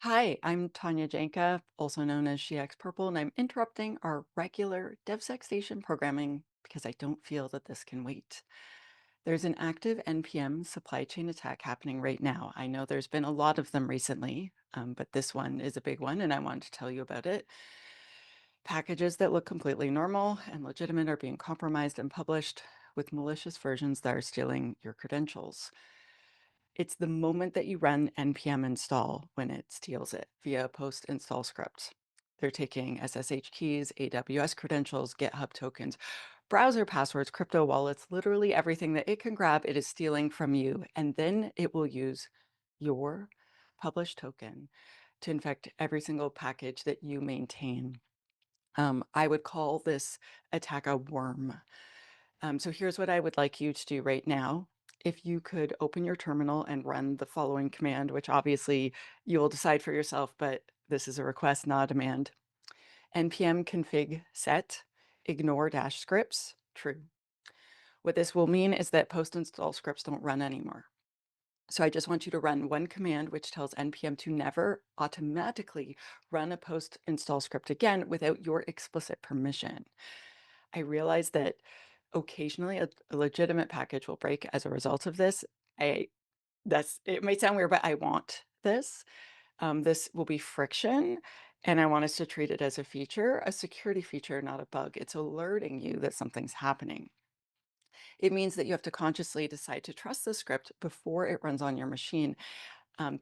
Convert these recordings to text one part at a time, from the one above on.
Hi, I'm Tanya Janka, also known as GX Purple, and I'm interrupting our regular DevSec Station programming because I don't feel that this can wait. There's an active NPM supply chain attack happening right now. I know there's been a lot of them recently, but this one is a big one, and I wanted to tell you about it. Packages that look completely normal and legitimate are being compromised and published with malicious versions that are stealing your credentials. It's the moment that you run npm install when it steals it via post install script. They're taking SSH keys, AWS credentials, GitHub tokens, browser passwords, crypto wallets, literally everything that it can grab, it is stealing from you. And then it will use your published token to infect every single package that you maintain. I would call this attack a worm. So here's what I would like you to do right now. If you could open your terminal and run the following command, which obviously you will decide for yourself, but this is a request, not a demand. npm config set ignore dash scripts true. What this will mean is that post install scripts don't run anymore. So I just want you to run one command which tells npm to never automatically run a post install script again without your explicit permission. I realize that occasionally a legitimate package will break as a result of this. I it might sound weird, but I want this. This will be friction, and I want us to treat it as a feature, a security feature, not a bug. It's alerting you that something's happening. It means that you have to consciously decide to trust the script before it runs on your machine.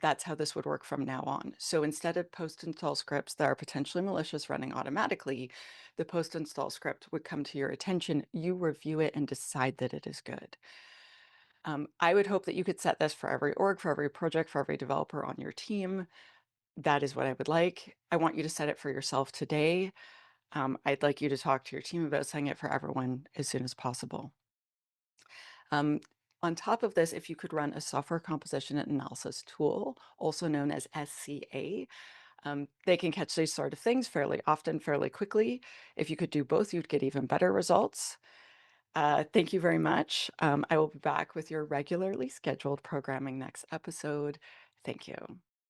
That's how this would work from now on. So instead of post-install scripts that are potentially malicious running automatically, the post-install script would come to your attention, you review it and decide that it is good. I would hope that you could set this for every org, for every project, for every developer on your team. That is what I would like. I want you to set it for yourself today. I'd like you to talk to your team about setting it for everyone as soon as possible. Um, on top of this, if you could run a software composition and analysis tool, also known as SCA, they can catch these sort of things fairly often, fairly quickly. If you could do both, you'd get even better results. Thank you very much. I will be back with your regularly scheduled programming next episode. Thank you.